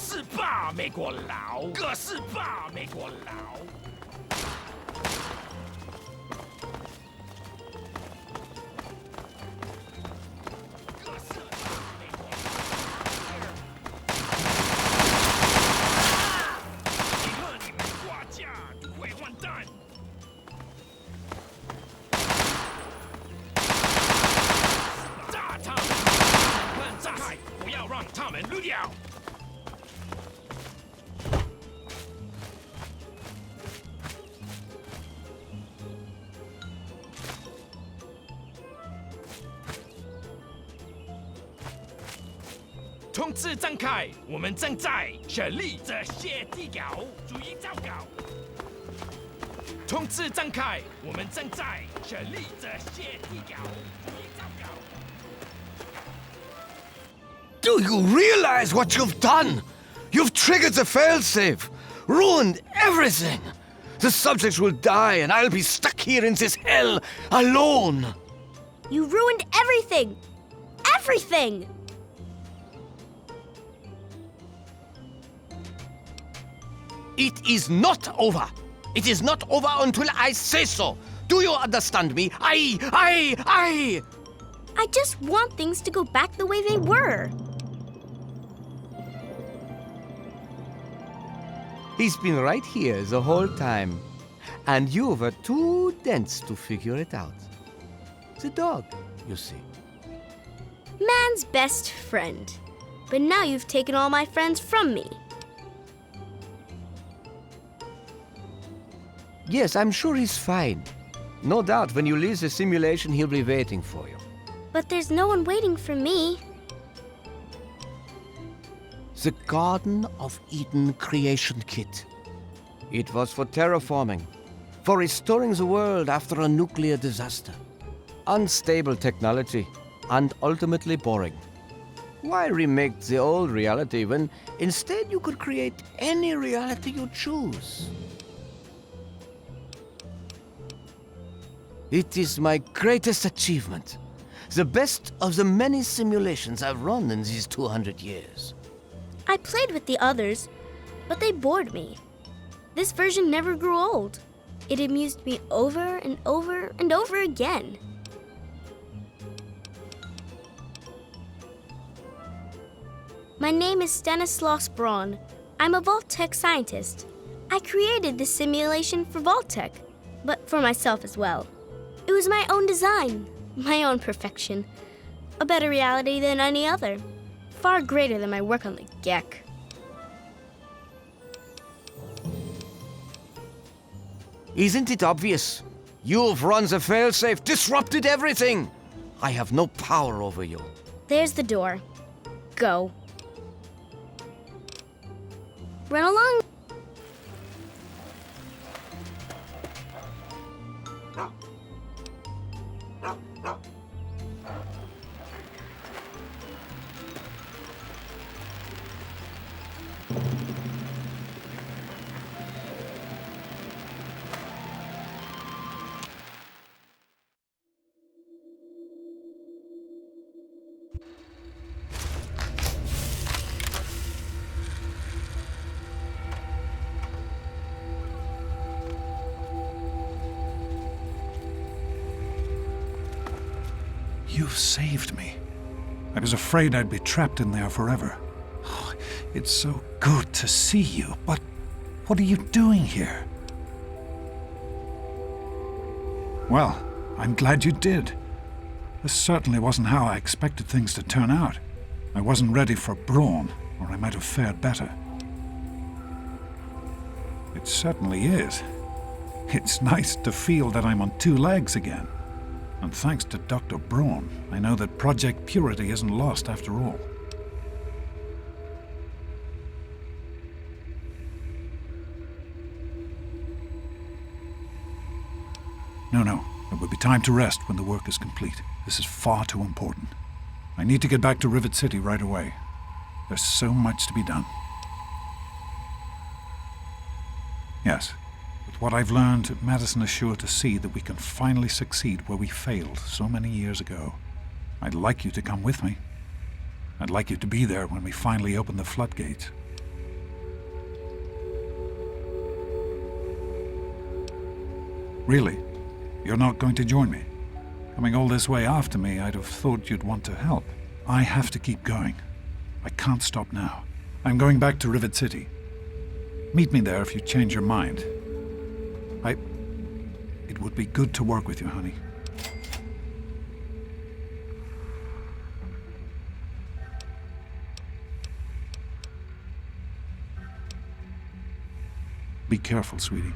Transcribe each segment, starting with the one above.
是罢美国佬，各是罢美国佬。冲刺展开，我们正在全力这些地稿，注意糟糕。冲刺展开，我们正在全力这些地稿，注意糟糕。Do you realize what you've done? You've triggered the failsafe, ruined everything. The subjects will die, and I'll be stuck here in this hell alone. You ruined everything! Everything! It is not over. It is not over until I say so. Do you understand me? I... I just want things to go back the way they were. He's been right here the whole time. And you were too dense to figure it out. The dog, you see. Man's best friend. But now you've taken all my friends from me. Yes, I'm sure he's fine. No doubt when you leave the simulation, he'll be waiting for you. But there's no one waiting for me. The Garden of Eden creation kit. It was for terraforming, for restoring the world after a nuclear disaster. Unstable technology, and ultimately boring. Why remake the old reality when instead you could create any reality you choose? It is my greatest achievement. The best of the many simulations I've run in these 200 years. I played with the others, but they bored me. This version never grew old. It amused me over and over and over again. My name is Stanislaus Braun. I'm a Vault-Tec scientist. I created this simulation for Vault-Tec, but for myself as well. It was my own design, my own perfection. A better reality than any other. Far greater than my work on the Gek. Isn't it obvious? You've run the failsafe, disrupted everything! I have no power over you. There's the door. Go. Run along. You've saved me. I was afraid I'd be trapped in there forever. Oh, it's so good to see you, but what are you doing here? Well, I'm glad you did. This certainly wasn't how I expected things to turn out. I wasn't ready for Braun, or I might have fared better. It certainly is. It's nice to feel that I'm on two legs again. And thanks to Dr. Braun, I know that Project Purity isn't lost after all. No. It will be time to rest when the work is complete. This is far too important. I need to get back to Rivet City right away. There's so much to be done. Yes. With what I've learned, Madison is sure to see that we can finally succeed where we failed so many years ago. I'd like you to come with me. I'd like you to be there when we finally open the floodgates. Really? You're not going to join me? Coming all this way after me, I'd have thought you'd want to help. I have to keep going. I can't stop now. I'm going back to Rivet City. Meet me there if you change your mind. It would be good to work with you, honey. Be careful, sweetie.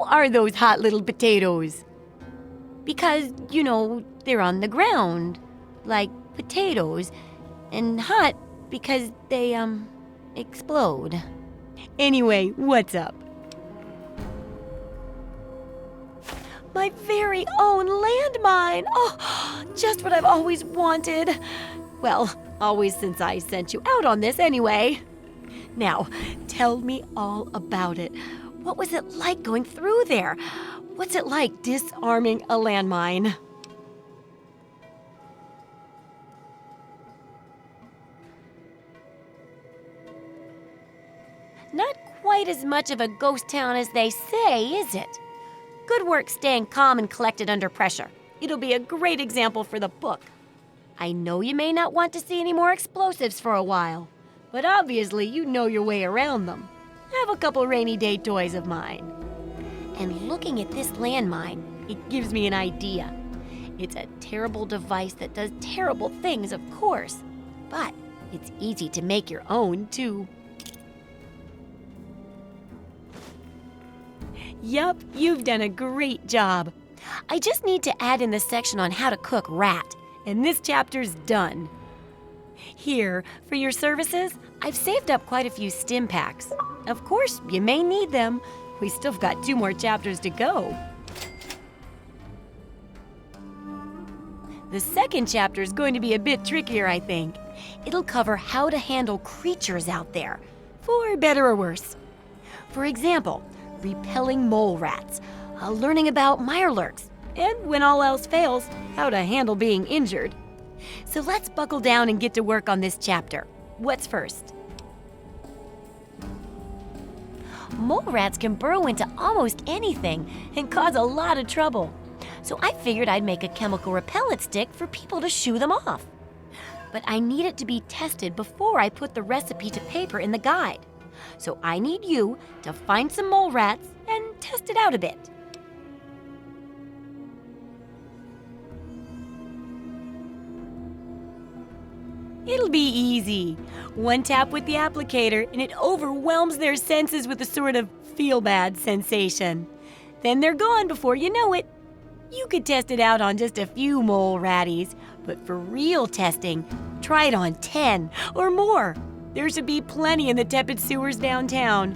are those hot little potatoes? Because, they're on the ground, like potatoes, and hot because they, explode. Anyway, what's up? My very own landmine! Oh, just what I've always wanted. Well, always since I sent you out on this anyway. Now, tell me all about it. What was it like going through there? What's it like disarming a landmine? Not quite as much of a ghost town as they say, is it? Good work staying calm and collected under pressure. It'll be a great example for the book. I know you may not want to see any more explosives for a while, but obviously you know your way around them. Have a couple rainy day toys of mine. And looking at this landmine, it gives me an idea. It's a terrible device that does terrible things, of course, but it's easy to make your own, too. Yup, you've done a great job. I just need to add in the section on how to cook rat, and this chapter's done. Here, for your services, I've saved up quite a few stim packs. Of course, you may need them. We still got 2 more chapters to go. The second chapter is going to be a bit trickier, I think. It'll cover how to handle creatures out there, for better or worse. For example, repelling mole rats, learning about mirelurks, and when all else fails, how to handle being injured. So let's buckle down and get to work on this chapter. What's first? Mole rats can burrow into almost anything and cause a lot of trouble. So I figured I'd make a chemical repellent stick for people to shoo them off. But I need it to be tested before I put the recipe to paper in the guide. So I need you to find some mole rats and test it out a bit. It'll be easy. One tap with the applicator and it overwhelms their senses with a sort of feel-bad sensation. Then they're gone before you know it. You could test it out on just a few mole ratties, but for real testing, try it on 10 or more. There should be plenty in the tepid sewers downtown.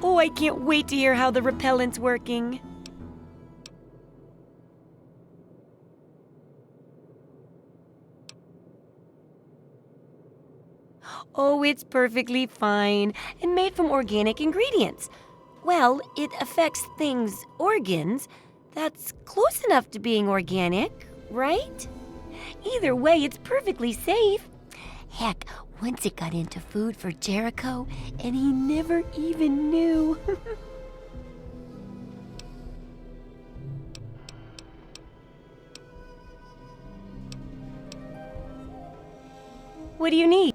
Oh, I can't wait to hear how the repellent's working. Oh, it's perfectly fine and made from organic ingredients. Well, it affects things' organs. That's close enough to being organic, right? Either way, it's perfectly safe. Heck, once it got into food for Jericho, and he never even knew. What do you need?